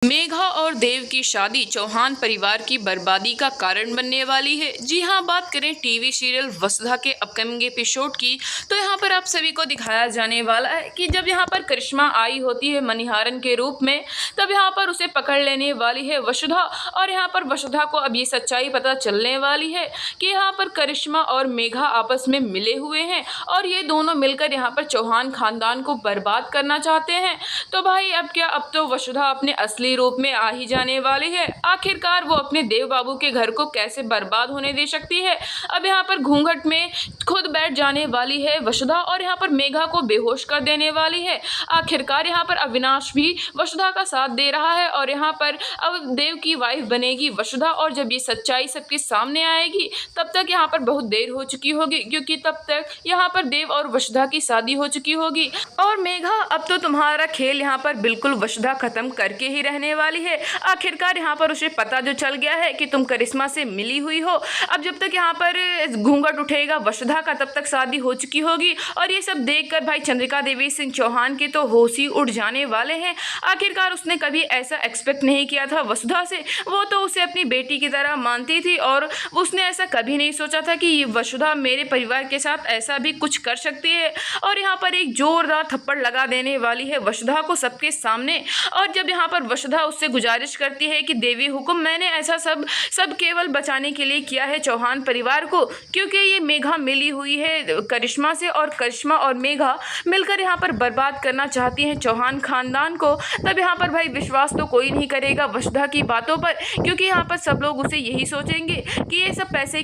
मेघा और देव की शादी चौहान परिवार की बर्बादी का कारण बनने वाली है। जी हाँ, बात करें टीवी सीरियल वसुधा के अपकमिंग एपिसोड की, तो यहाँ पर आप सभी को दिखाया जाने वाला है कि जब यहाँ पर करिश्मा आई होती है मणिहारन के रूप में, तब यहाँ पर उसे पकड़ लेने वाली है वसुधा। और यहाँ पर वसुधा को अब ये सच्चाई पता चलने वाली है कि यहाँ पर करिश्मा और मेघा आपस में मिले हुए हैं और ये दोनों मिलकर यहाँ पर चौहान खानदान को बर्बाद करना चाहते हैं। तो भाई अब तो वसुधा अपने असली रूप में आ ही जाने वाली है। आखिरकार वो अपने देव बाबू के घर को कैसे बर्बाद होने दे सकती है। अब यहाँ पर घूंघट में खुद बैठ जाने वाली है वसुधा और यहाँ पर मेघा को बेहोश कर देने वाली है। आखिरकार यहाँ पर अविनाश भी वसुधा का साथ दे रहा है और यहाँ पर अब देव की वाइफ बनेगी वसुधा। और जब ये सच्चाई सबके सामने आएगी तब तक यहाँ पर बहुत देर हो चुकी होगी, क्योंकि तब तक यहाँ पर देव और वसुधा की शादी हो चुकी होगी। और मेघा, अब तो तुम्हारा खेल यहाँ पर बिल्कुल वसुधा खत्म करके ही रहने वाली है। आखिरकार यहाँ पर उसे पता जो चल गया है कि तुम करिश्मा से मिली हुई हो। अब जब तक यहाँ पर घूंघट उठेगा वसुधा का, तब तक शादी हो चुकी होगी। और ये सब देखकर भाई चंद्रिका देवी सिंह चौहान के तो होश ही उड़ जाने वाले हैं। आखिरकार उसने कभी ऐसा एक्सपेक्ट नहीं किया था वसुधा से। वो तो उसे अपनी बेटी की तरह मानती थी और उसने ऐसा कभी नहीं सोचा था कि ये वसुधा मेरे परिवार के साथ ऐसा भी कुछ कर सकती है। और यहाँ पर एक जोरदार थप्पड़ लगा देने वाली है वसुधा को सबके सामने। और जब यहाँ पर वसुधा उससे गुजारिश करती है कि देवी हुकुम, मैंने ऐसा सब केवल बचाने के लिए किया है चौहान परिवार को, क्योंकि ये मेघा मिली हुई है करिश्मा से और करिश्मा और मेघा मिलकर यहाँ पर बर्बाद करना चाहती हैं चौहान खानदान को। तब यहाँ पर भाई विश्वास तो कोई नहीं करेगा वसुधा की बातों पर, क्योंकि यहाँ पर सब लोग उसे यही सोचेंगे कि ये सब पैसे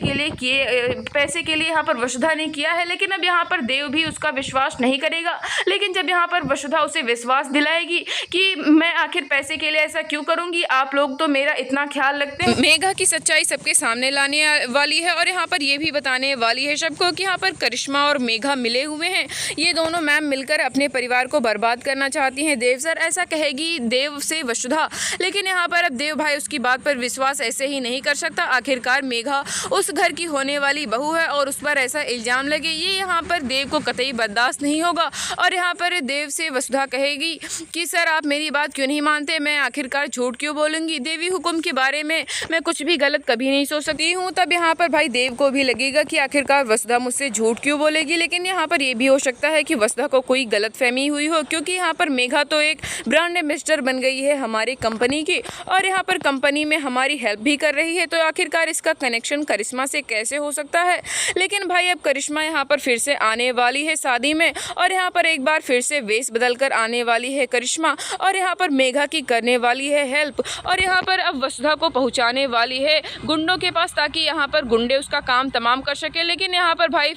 के लिए यहाँ पर वसुधा ने किया है। लेकिन अब यहाँ पर देव भी उसका विश्वास नहीं करेगा। लेकिन जब यहाँ पर वसुधा उसे विश्वास दिलाएगी कि मैं आखिर पैसे के लिए ऐसा क्यों करूंगी, आप लोग तो मेरा इतना ख्याल रखते हैं, मेघा की सच्चाई सबके सामने लाने वाली है। और यहाँ पर ये भी बताने वाली है सबको कि यहाँ पर करिश्मा और मेघा मिले हुए हैं। ये दोनों मैम मिलकर अपने परिवार को बर्बाद करना चाहती हैं देव सर, ऐसा कहेगी देव से वसुधा। लेकिन यहाँ पर अब देव भाई उसकी बात पर विश्वास ऐसे ही नहीं कर सकता। आखिरकार मेघा उस घर की होने वाली बहू है और उस पर ऐसा इल्ज़ाम लगे, ये यहाँ पर देव को कतई बर्दाश्त नहीं होगा। और यहाँ पर देव से वसुधा कहेगी कि सर आप मेरी बात क्यों नहीं मानते, मैं आखिरकार झूठ क्यों बोलूँगी, देवी हुकुम के बारे में मैं कुछ भी गलत कभी नहीं सोच सकती हूँ। तब यहाँ पर भाई देव को भी लगेगा कि आखिरकार वसुधा मुझसे झूठ क्यों बोलेगी। लेकिन यहाँ पर यह भी हो सकता है कि वसुधा को कोई गलतफहमी हुई हो, क्योंकि यहाँ पर मेघा तो एक ब्रांड एम्बेसडर बन गई है हमारी कंपनी की और यहाँ पर कंपनी में हमारी हेल्प भी कर रही है। तो आखिरकार इसका कनेक्शन करिश्मा से कैसे हो सकता है। लेकिन भाई अब करिश्मा यहाँ पर फिर से आने वाली है शादी में और यहाँ पर एक बार फिर से वेश बदल कर आने वाली है करिश्मा और यहाँ पर मेघा की करने वाली है हेल्प। और यहाँ पर अब वसुधा को पहुँचाने वाली है गुंडों के पास, ताकि यहाँ पर गुंडे उसका काम तमाम कर सके। लेकिन यहाँ पर भाई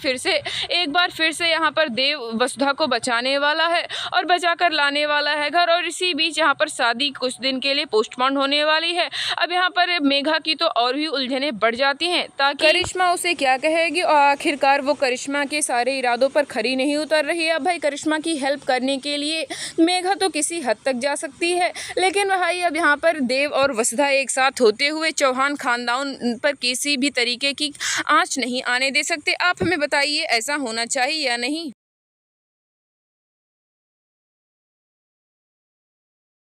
एक बार फिर से यहाँ पर देव वसुधा को बचाने वाला है और बचा कर लाने वाला है घर। और इसी बीच यहाँ पर शादी कुछ दिन के लिए पोस्टपोन होने वाली है। अब यहाँ पर मेघा की तो और भी उलझने बढ़ जाती हैं, ताकि करिश्मा उसे क्या कहेगी और आखिरकार वो करिश्मा के सारे इरादों पर खरी नहीं उतर रही है। अब भाई करिश्मा की हेल्प करने के लिए मेघा तो किसी हद तक जा सकती है, लेकिन भाई अब यहाँ पर देव और वसुधा एक साथ होते हुए चौहान खानदान पर किसी भी तरीके की आंच नहीं आने दे सकते। आप हमें बताइए ऐसा होना चाहिए या नहीं।